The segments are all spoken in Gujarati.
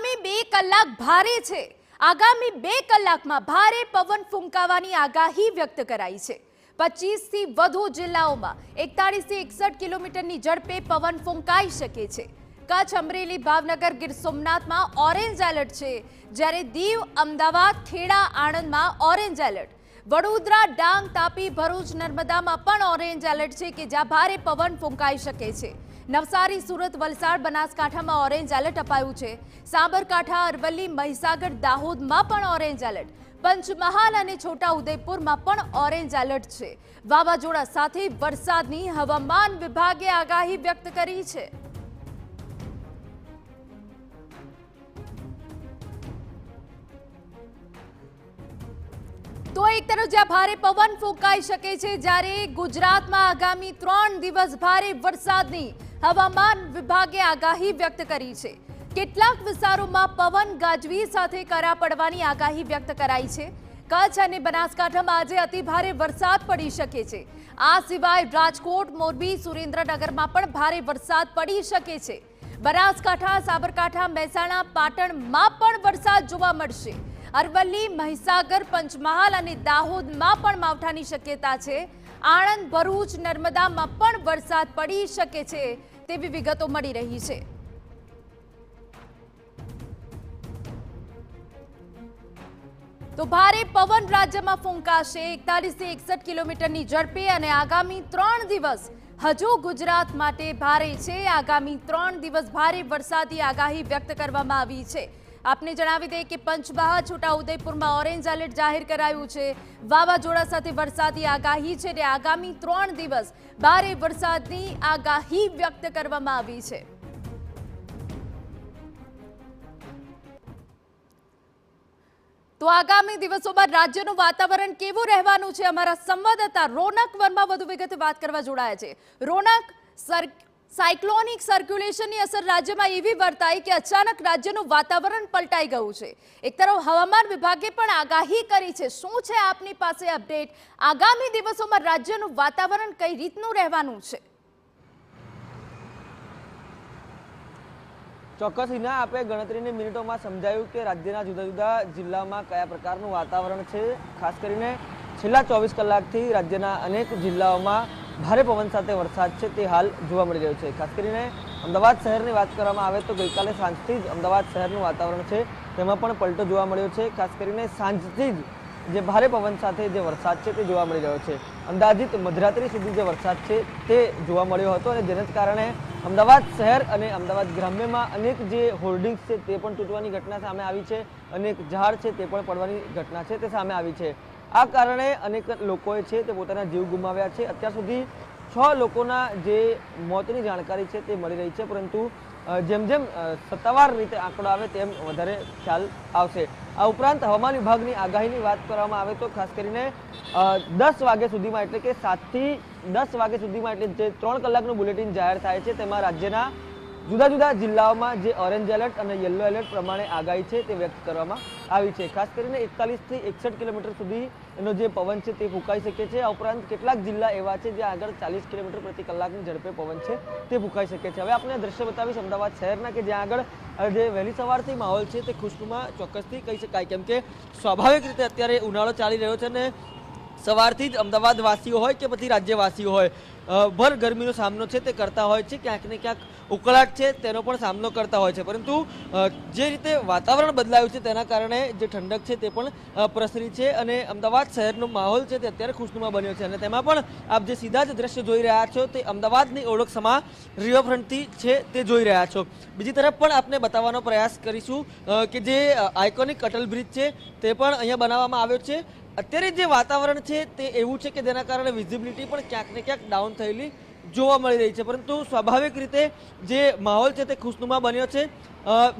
આગામી 2 કલાક ભારે છે। આગામી 2 કલાકમાં ભારે પવન ફૂંકાવાની આગાહી વ્યક્ત કરાઈ છે। 25 થી વધુ જિલ્લાઓમાં 41 થી 61 કિલોમીટરની ઝડપે પવન ફૂંકાઈ શકે છે। કચ્છ, અમરેલી, ભાવનગર, ગીર સોમનાથમાં ઓરેન્જ એલર્ટ છે, જ્યારે દીવ, અમદાવાદ, ખેડા, આણંદમાં ઓરેન્જ એલર્ટ। વડોદરા, ડાંગ, તાપી, ભરૂચ, નર્મદામાં પણ ઓરેન્જ એલર્ટ છે કે જ્યાં ભારે પવન ફૂંકાઈ શકે છે। નવસારી, સુરત, વલસાડ, બનાસકાંઠામાં ઓરેન્જ એલર્ટ અપાયું છે। સાબરકાંઠા, અરવલ્લી, મહીસાગર, દાહોદમાં પણ ઓરેન્જ એલર્ટ। પંચમહાલ અને છોટાઉદેપુરમાં પણ ઓરેન્જ એલર્ટ છે। વાવાઝોડા સાથે વરસાદની હવામાન વિભાગે આગાહી વ્યક્ત કરી છે। તો એક તરફ જ્યાં ભારે પવન ફૂંકાઈ શકે છે, જ્યારે ગુજરાતમાં આગામી 3 દિવસ ભારે વરસાદની હવામાન વિભાગે આગાહી વ્યક્ત કરી છે। કેટલાક વિસ્તારોમાં પવન ગાજવી સાથે કરા પડવાની આગાહી વ્યક્ત કરાઈ છે। કચ્છ અને બનાસકાંઠામાં આજે અતિ ભારે વરસાદ પડી શકે છે। આ સિવાય રાજકોટ, મોરબી, સુરેન્દ્રનગરમાં પણ ભારે વરસાદ પડી શકે છે। બનાસકાંઠા, સાબરકાંઠા, મહેસાણા, પાટણમાં પણ વરસાદ જોવા મળશે। અરવલ્લી, મહીસાગર, પંચમહાલ અને દાહોદમાં પણ માવઠાની શક્યતા છે। આણંદ, ભરૂચ, નર્મદામાં પણ વરસાદ પડી શકે છે તેવી વિગતો મળી રહી છે। તો ભારે પવન રાજ્યમાં ફૂંકાશે 41 થી 61 કિલોમીટરની ઝડપે અને આગામી 3 દિવસ હજુ ગુજરાત માટે ભારે છે। આગામી 3 દિવસ ભારે વરસાદની આગાહી વ્યક્ત કરવામાં આવી છે। આપને જણાવી દઈએ કે પંચમહાલ, છોટાઉદેપુરમાં ઓરેન્જ એલર્ટ જાહેર કરાયું છે। વાવાઝોડા સાથે વરસાદની આગાહી છે અને આગામી 3 દિવસ ભારે વરસાદની આગાહી વ્યક્ત કરવામાં આવી છે। તો આગામી દિવસોમાં રાજ્યનું વાતાવરણ કેવું રહેવાનું છે, અમારા સંવાદદાતા રોનક વર્મા વધુ વિગતે વાત કરવા જોડાયા છે। રોનક, સાયક્લોનિક સર્ક્યુલેશનની અસર રાજ્યમાં એવી વર્તાઈ કે અચાનક રાજ્યનું વાતાવરણ પલટાઈ ગયું છે। એક તરફ હવામાન વિભાગે પણ આગાહી કરી છે। શું છે આપની પાસે અપડેટ? આગામી દિવસોમાં રાજ્યનું વાતાવરણ કઈ રીતનું રહેવાનું છે? ચોક્કસ હિના, આપણે ગણતરીની મિનિટોમાં સમજાયું કે રાજ્યના જુદા જુદા જિલ્લામાં કયા પ્રકારનું વાતાવરણ છે। ખાસ કરીને છેલ્લા 24 કલાકથી રાજ્યના અનેક જિલ્લાઓમાં ભારે પવન સાથે વરસાદ છે તે હાલ જોવા મળી રહ્યો છે। ખાસ કરીને અમદાવાદ શહેરની વાત કરવામાં આવે તો ગઈકાલે સાંજથી જ અમદાવાદ શહેરનું વાતાવરણ છે તેમાં પણ પલટો જોવા મળ્યો છે। ખાસ કરીને સાંજથી જ જે ભારે પવન સાથે જે વરસાદ છે તે જોવા મળી રહ્યો છે। અંદાજિત મધરાત્રી સુધી જે વરસાદ છે તે જોવા મળ્યો હતો અને જેને કારણે અમદાવાદ શહેર અને અમદાવાદ ગ્રામ્યમાં અનેક જે હોર્ડિંગ્સ છે તે પણ તૂટવાની ઘટના સામે આવી છે। અનેક ઝાડ છે તે પણ પડવાની ઘટના છે તે સામે આવી છે। આ કારણે અનેક લોકોએ છે તે પોતાના જીવ ગુમાવ્યા છે। અત્યાર સુધી 6 લોકોના જે મોતની જાણકારી છે તે મળી રહી છે, પરંતુ જેમ જેમ સત્તાવાર રીતે આંકડો આવે તેમ વધારે ખ્યાલ આવશે। આ ઉપરાંત હવામાન વિભાગની આગાહીની વાત કરવામાં આવે તો ખાસ કરીને 10 વાગ્યા સુધીમાં, એટલે કે 7 થી 10 વાગ્યા સુધીમાં, એટલે જે 3 કલાકનું બુલેટિન જાહેર થાય છે તેમાં રાજ્યના જુદા જુદા જિલ્લાઓમાં જે ઓરેન્જ એલર્ટ અને યલો એલર્ટ પ્રમાણે આગાહી છે તે વ્યક્ત કરવામાં આવી છે। ખાસ કરીને 41 થી 61 કિલોમીટર સુધી એનો જે પવન છે તે ફૂંકાઈ શકે છે। આ ઉપરાંત કેટલાક જિલ્લા એવા છે જ્યાં આગળ 40 કિલોમીટર પ્રતિ કલાકની ઝડપે પવન છે તે ફૂંકાઈ શકે છે। હવે આપણે દ્રશ્ય બતાવીશ અમદાવાદ શહેરના કે જ્યાં આગળ જે વહેલી સવારથી માહોલ છે તે ખુશનુમા ચોક્કસથી કહી શકાય, કેમ કે સ્વાભાવિક રીતે અત્યારે ઉનાળો ચાલી રહ્યો છે અને સવારથી જ અમદાવાદ વાસીઓ હોય કે પછી રાજ્યવાસીઓ હોય ભર ગરમીનો સામનો છે તે કરતા હોય છે। ક્યાંક ને ક્યાંક ઉકળાટ છે તેનો પણ સામનો કરતા હોય છે, પરંતુ જે રીતે વાતાવરણ બદલાયું છે તેના કારણે જે ઠંડક છે તે પણ પ્રસરી છે અને અમદાવાદ શહેરનો માહોલ છે તે અત્યારે ખુશનુમા બન્યો છે। અને તેમાં પણ આપ જે સીધા જ દ્રશ્ય જોઈ રહ્યા છો તે અમદાવાદની ઓળખ સમા રિવરફ્રન્ટથી છે તે જોઈ રહ્યા છો। બીજી તરફ પણ આપને બતાવવાનો પ્રયાસ કરીશું કે જે આઇકોનિક અટલ બ્રિજ છે તે પણ અહીંયા બનાવવામાં આવ્યો છે। અત્યારે જે વાતાવરણ છે તે એવું છે કે જેના કારણે વિઝિબિલિટી પણ ક્યાંક ને ક્યાંક ડાઉન થયેલી જોવા મળી રહી છે, પરંતુ સ્વાભાવિક રીતે જે માહોલ છે તે ખુશનુમા બન્યો છે।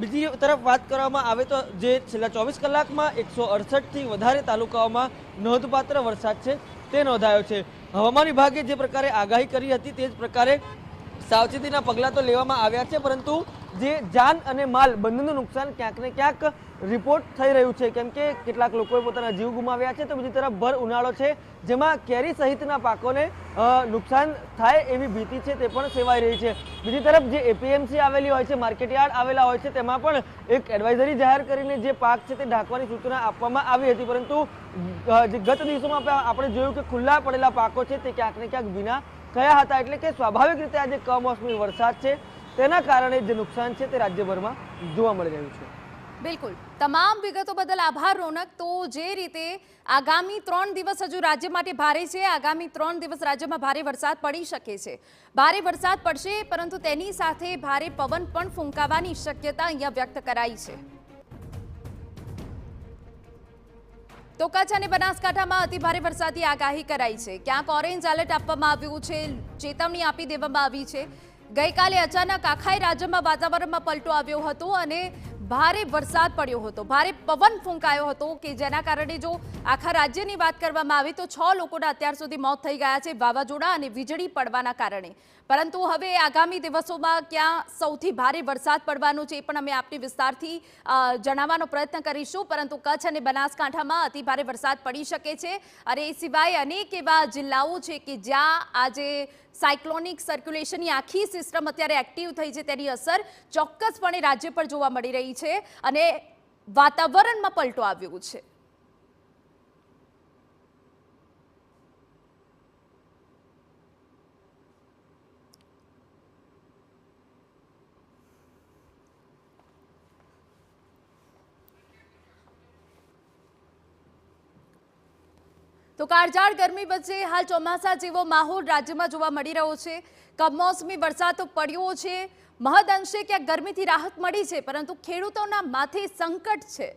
બીજી તરફ વાત કરવામાં આવે તો જે છેલ્લા 24 કલાકમાં 168થી વધારે તાલુકાઓમાં નોંધપાત્ર વરસાદ છે તે નોંધાયો છે। હવામાન વિભાગે જે પ્રકારે આગાહી કરી હતી તે જ પ્રકારે સાવચેતીના પગલાં તો લેવામાં આવ્યા છે, પરંતુ જે જાન અને માલ બંનેનું નુકસાન ક્યાંક ને ક્યાંક રિપોર્ટ થઈ રહ્યું છે, કેમ કે કેટલાક લોકોએ પોતાના જીવ ગુમાવ્યા છે, તો બીજી તરફ ભર ઉનાળો છે જેમાં કેરી સહિતના પાકોને નુકસાન થાય એવી ભીતિ છે તે પણ સેવાઈ રહી છે. બીજી તરફ જે એપીએમસી આવેલી હોય છે, માર્કેટયાર્ડ આવેલા હોય છે, તેમાં પણ એક એડવાઇઝરી જાહેર કરીને જે પાક છે તે ઢાંકવાની સૂચના આપવામાં આવી હતી, પરંતુ જે ગત દિવસોમાં આપણે જોયું કે ખુલ્લા પડેલા પાકો છે તે ક્યાંક ને ક્યાંક ભીના થયા હતા, એટલે કે સ્વાભાવિક રીતે આજે કમોસમી વરસાદ છે તેના કારણે જે નુકસાન છે તે રાજ્યભરમાં જોવા મળી રહ્યું છે. બિલકુલ, તમામ વિગતો બદલ આભાર રોનક. તો જે રીતે આગામી 3 દિવસ હજુ રાજ્ય માટે ભારે છે, આગામી 3 દિવસ રાજ્યમાં ભારે વરસાદ પડી શકે છે. ભારે વરસાદ પડશે, પરંતુ તેની સાથે ભારે પવન પણ ફૂંકાવાની શક્યતા અહીંયા વ્યક્ત કરાઈ છે. તો કચ્છ અને બનાસકાંઠામાં અતિભારે વરસાદની આગાહી કરાઈ છે. ક્યાંક ઓરેન્જ એલર્ટ આપવામાં આવ્યું છે, ચેતવણી આપી દેવામાં આવી છે. ગઈકાલે અચાનક આખા રાજ્યમાં વાતાવરણમાં પલટો આવ્યો હતો અને ભારે વરસાદ પડ્યો હતો, ભારે પવન ફૂંકાયો હતો, કે જેના કારણે જો આખા રાજ્યની વાત કરવામાં આવે તો 6 લોકોના અત્યાર સુધી મોત થઈ ગયા છે વાવાઝોડા અને વીજળી પડવાના કારણે. પરંતુ હવે આગામી દિવસોમાં ક્યાં સૌથી ભારે વરસાદ પડવાનો છે એ પણ અમે આપને વિસ્તારથી જણાવવાનો પ્રયત્ન કરીશું. પરંતુ કચ્છ અને બનાસકાંઠામાં અતિભારે વરસાદ પડી શકે છે, અને એ સિવાય અનેક એવા જિલ્લાઓ છે કે જ્યાં આજે સાયક્લોનિક સર્ક્યુલેશનની આખી સિસ્ટમ અત્યારે એક્ટિવ થઈ છે, તેની અસર ચોક્કસપણે રાજ્ય પર જોવા મળી રહી છે અને વાતાવરણમાં પલટો આવ્યો છે. તો કાળઝાળ ગરમી વચ્ચે હાલ ચોમાસા જેવો માહોલ રાજ્યમાં જોવા મળી રહ્યો છે. કમોસમી વરસાદ તો પડ્યો છે, મહદઅંશે ક્યાંક ગરમીથી રાહત મળી છે, પરંતુ ખેડૂતોના માથે સંકટ છે.